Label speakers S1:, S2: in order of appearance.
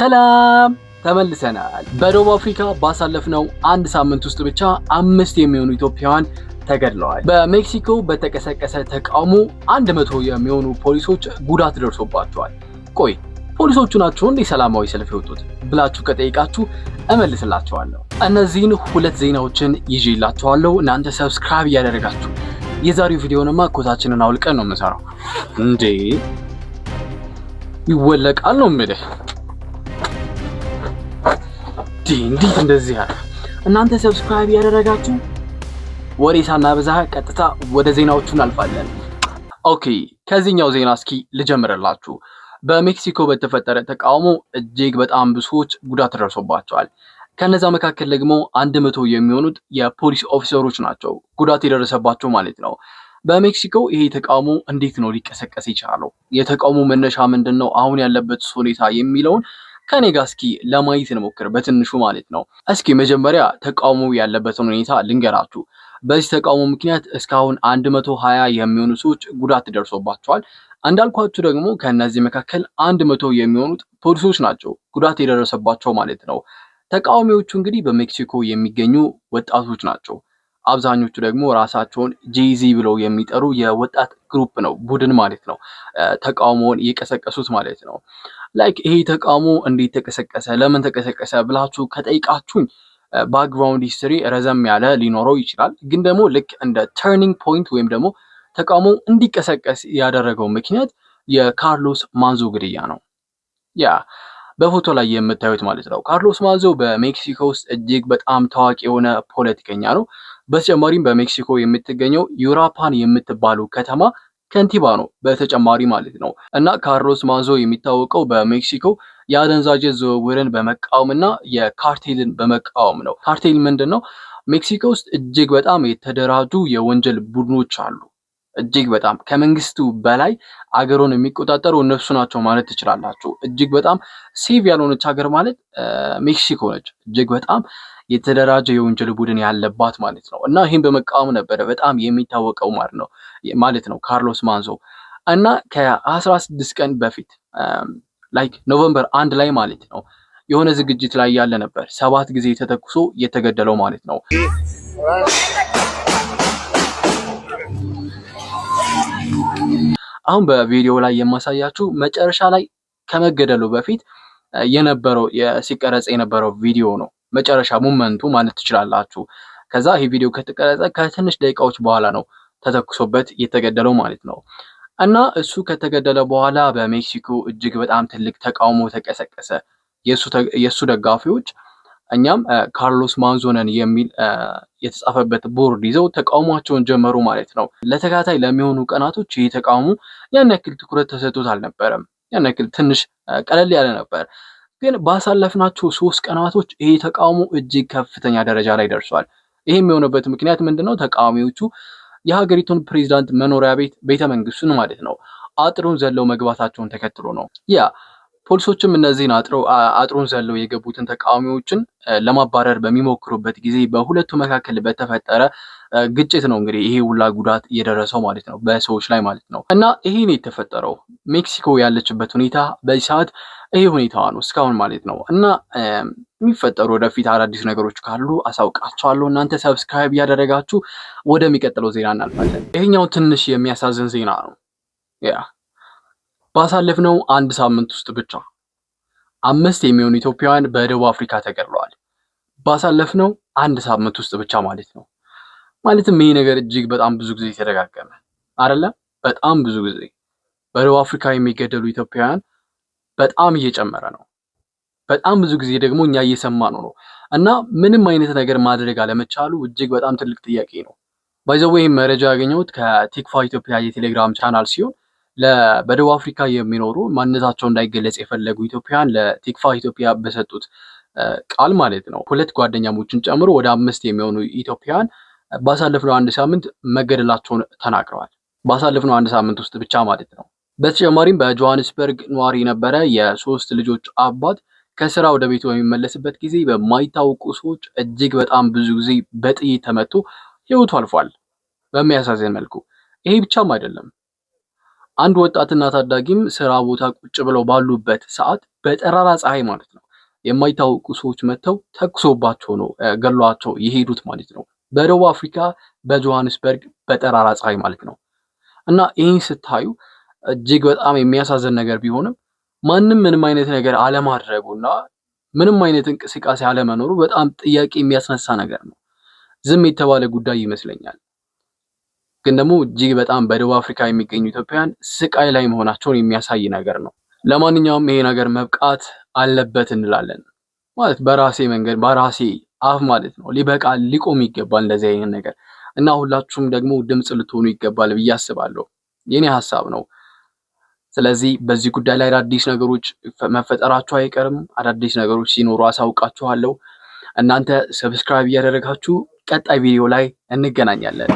S1: ሰላም ተመልሰናል። በደቡብ አፍሪካ ባሳለፍነው አንድ ሳምንት ውስጥ ብቻ 5 የሚሆኑ ኢትዮጵያውያን ተገድለዋል። በሜክሲኮ በተቀሰቀሰ ተቃውሞ 100 የሚሆኑ ፖሊሶች ጉዳት ደርሶባቸዋል። ቆይ ፖሊሶቹ ናቸው እንዴ ሰላማዊ ሰልፍ የወጡት ብላችሁ ከጠይቃችሁ እመልስላችኋለሁ። እነዚህን ሁለት ዜናዎችን ይዤላችኋለሁ። እናንተ ሰብስክራይብ እያደረጋችሁ የዛሬው ቪዲዮንማ ኮታችንን አውልቀን ነው የምንሰራው። እንዴ ይወለቃል ነው የምልህ። እንዴት እንደዚህ ያለ እናንተ ሰብስክራይብ ያደረጋችሁ ወሬ ሳናበዛ ቀጥታ ወደ ዜናዎቹ እናልፋለን። ኦኬ ከዚህኛው ዜና እስኪ ልጀምርላችሁ። በሜክሲኮ በተፈጠረ ተቃውሞ እጅግ በጣም ብዙ ሰዎች ጉዳት ደርሶባቸዋል። ከነዛ መካከል ደግሞ 100 የሚሆኑት የፖሊስ ኦፊሰሮች ናቸው ጉዳት የደረሰባቸው ማለት ነው። በሜክሲኮ ይሄ ተቃውሞ እንዴት ነው ሊቀሰቀስ የቻለው? የተቃውሞ መነሻ ምንድነው? አሁን ያለበት ሁኔታ የሚለውን ከኔ ጋር እስኪ ለማየት እንሞክር በትንሹ ማለት ነው። እስኪ መጀመሪያ ተቃውሞ ያለበትን ሁኔታ ልንገራችሁ። በዚህ ተቃውሞ ምክንያት እስካሁን 120 የሚሆኑ ሰዎች ጉዳት ደርሶባቸዋል። እንዳልኳችሁ ደግሞ ከነዚህ መካከል 100 የሚሆኑት ፖሊሶች ናቸው ጉዳት የደረሰባቸው ማለት ነው። ተቃዋሚዎቹ እንግዲህ በሜክሲኮ የሚገኙ ወጣቶች ናቸው። አብዛኞቹ ደግሞ ራሳቸውን ጄዚ ብለው የሚጠሩ የወጣት ግሩፕ ነው ቡድን ማለት ነው ተቃውሞውን እየቀሰቀሱት ማለት ነው። ላይክ ይሄ ተቃውሞ እንዴት ተቀሰቀሰ ለምን ተቀሰቀሰ ብላችሁ ከጠይቃችሁኝ ባክግራውንድ ሂስትሪ ረዘም ያለ ሊኖረው ይችላል። ግን ደግሞ ልክ እንደ ተርኒንግ ፖይንት ወይም ደግሞ ተቃውሞ እንዲቀሰቀስ ያደረገው ምክንያት የካርሎስ ማንዞ ግድያ ነው። ያ በፎቶ ላይ የምታዩት ማለት ነው። ካርሎስ ማንዞ በሜክሲኮ ውስጥ እጅግ በጣም ታዋቂ የሆነ ፖለቲከኛ ነው። በተጨማሪም በሜክሲኮ የምትገኘው ዩራፓን የምትባለው ከተማ ከንቲባ ነው በተጨማሪ ማለት ነው። እና ካርሎስ ማንዞ የሚታወቀው በሜክሲኮ የአደንዛዥ ዝውውርን በመቃወምና የካርቴልን በመቃወም ነው። ካርቴል ምንድነው? ሜክሲኮ ውስጥ እጅግ በጣም የተደራጁ የወንጀል ቡድኖች አሉ። እጅግ በጣም ከመንግስቱ በላይ አገሩን የሚቆጣጠሩ እነሱ ናቸው ማለት ትችላላችሁ። እጅግ በጣም ሴቭ ያልሆነች ሀገር ማለት ሜክሲኮ ነች። እጅግ በጣም የተደራጀ የወንጀል ቡድን ያለባት ማለት ነው። እና ይህን በመቃወም ነበረ በጣም የሚታወቀው ማለት ነው ካርሎስ ማንዞ። እና ከ16 ቀን በፊት ላይክ ኖቨምበር 1 ላይ ማለት ነው የሆነ ዝግጅት ላይ ያለ ነበር 7 ጊዜ ተተኩሶ የተገደለው ማለት ነው። አሁን በቪዲዮ ላይ የማሳያችሁ መጨረሻ ላይ ከመገደሉ በፊት የነበረው ሲቀረጽ የነበረው ቪዲዮ ነው። መጨረሻ ሞመንቱ ማለት ትችላላችሁ። ከዛ ይሄ ቪዲዮ ከተቀረጸ ከትንሽ ደቂቃዎች በኋላ ነው ተተኩሶበት የተገደለው ማለት ነው። እና እሱ ከተገደለ በኋላ በሜክሲኮ እጅግ በጣም ትልቅ ተቃውሞ ተቀሰቀሰ። የሱ ደጋፊዎች እኛም ካርሎስ ማንዞ ነን የሚል የተጻፈበት ቦርድ ይዘው ተቃውሟቸውን ጀመሩ ማለት ነው። ለተከታታይ ለሚሆኑ ቀናቶች ይህ ተቃውሞ ያን ያክል ትኩረት ተሰጥቶት አልነበረም። ያን ያክል ትንሽ ቀለል ያለ ነበር። ግን ባሳለፍናቸው 3 ቀናቶች ይሄ ተቃውሞ እጅግ ከፍተኛ ደረጃ ላይ ደርሷል። ይሄም የሆነበት ምክንያት ምንድነው? ተቃዋሚዎቹ የሀገሪቱን ፕሬዝዳንት መኖሪያ ቤተ መንግስቱን ማለት ነው አጥሩን ዘለው መግባታቸውን ተከትሎ ነው። ያ ፖሊሶችም እነዚህን አጥሩን ዘለው የገቡትን ተቃዋሚዎችን ለማባረር በሚሞክሩበት ጊዜ በሁለቱ መካከል በተፈጠረ ግጭት ነው እንግዲህ ይሄ ሁላ ጉዳት እየደረሰው ማለት ነው በሰዎች ላይ ማለት ነው። እና ይሄ ነው የተፈጠረው። ሜክሲኮ ያለችበት ሁኔታ በዚህ ሰዓት ይሄ ሁኔታዋ ነው እስካሁን ማለት ነው። እና የሚፈጠሩ ወደፊት አዳዲስ ነገሮች ካሉ አሳውቃችኋለሁ። እናንተ ሰብስክራይብ ያደረጋችሁ ወደሚቀጥለው ዜና እናልፋለን። ይሄኛው ትንሽ የሚያሳዝን ዜና ነው። ያ ባሳለፍነው አንድ ሳምንት ውስጥ ብቻ 5 የሚሆኑ ኢትዮጵያውያን በደቡብ አፍሪካ ተገድለዋል። ባሳለፍነው አንድ ሳምንት ውስጥ ብቻ ማለት ነው። ማለትም ይሄ ነገር እጅግ በጣም ብዙ ጊዜ ተደጋገመ አይደለ? በጣም ብዙ ጊዜ በደቡብ አፍሪካ የሚገደሉ ኢትዮጵያውያን በጣም እየጨመረ ነው። በጣም ብዙ ጊዜ ደግሞ እኛ እየሰማነው ነው። እና ምንም አይነት ነገር ማድረግ አለመቻሉ እጅግ በጣም ትልቅ ጥያቄ ነው። ባይ ዘ ዌይ መረጃ ያገኘሁት ከቲክፋ ኢትዮጵያ የቴሌግራም ቻናል ሲሆን በደቡብ አፍሪካ የሚኖሩ ማንነታቸው እንዳይገለጽ የፈለጉ ኢትዮጵያውያን ለቲክፋ ኢትዮጵያ በሰጡት ቃል ማለት ነው 2 ጓደኛሞችን ጨምሮ ወደ 5 የሚሆኑ ኢትዮጵያውያን ባሳለፍነው አንድ ሳምንት መገደላቸውን ተናግረዋል። ባሳለፍነው አንድ ሳምንት ውስጥ ብቻ ማለት ነው። በተጨማሪም በጆሃንስበርግ ነዋሪ የነበረ የ3 ልጆች አባት ከስራ ወደ ቤቱ በሚመለስበት ጊዜ በማይታወቁ ሰዎች እጅግ በጣም ብዙ ጊዜ በጥይት ተመቶ ህይወቱ አልፏል በሚያሳዝን መልኩ። ይሄ ብቻም አይደለም። አንድ ወጣትና ታዳጊም ስራ ቦታ ቁጭ ብለው ባሉበት ሰዓት በጠራራ ፀሐይ ማለት ነው የማይታወቁ ሰዎች መጥተው ተኩሶባቸው ነው ገሏቸው የሄዱት ማለት ነው። በደቡብ አፍሪካ በጆሃንስበርግ በጠራራ ፀሐይ ማለት ነው። እና ይህን ስታዩ እጅግ በጣም የሚያሳዝን ነገር ቢሆንም ማንም ምንም አይነት ነገር አለማድረጉና ምንም አይነት እንቅስቃሴ አለመኖሩ በጣም ጥያቄ የሚያስነሳ ነገር ነው። ዝም የተባለ ጉዳይ ይመስለኛል። ግን ደግሞ እጅግ በጣም በደቡብ አፍሪካ የሚገኙ ኢትዮጵያውያን ስቃይ ላይ መሆናቸውን የሚያሳይ ነገር ነው። ለማንኛውም ይሄ ነገር መብቃት አለበት እንላለን። ማለት በራሴ መንገድ በራሴ አፍ ማለት ነው ሊበቃ ሊቆም ይገባል እንደዚህ አይነት ነገር እና ሁላችሁም ደግሞ ድምጽ ልትሆኑ ይገባል ብዬ አስባለሁ። የኔ ሐሳብ ነው። ስለዚህ በዚህ ጉዳይ ላይ አዳዲስ ነገሮች መፈጠራቸው አይቀርም። አዳዲስ ነገሮች ሲኖሩ አሳውቃችኋለሁ። እናንተ ሰብስክራይብ እያደረጋችሁ ቀጣይ ቪዲዮ ላይ እንገናኛለን።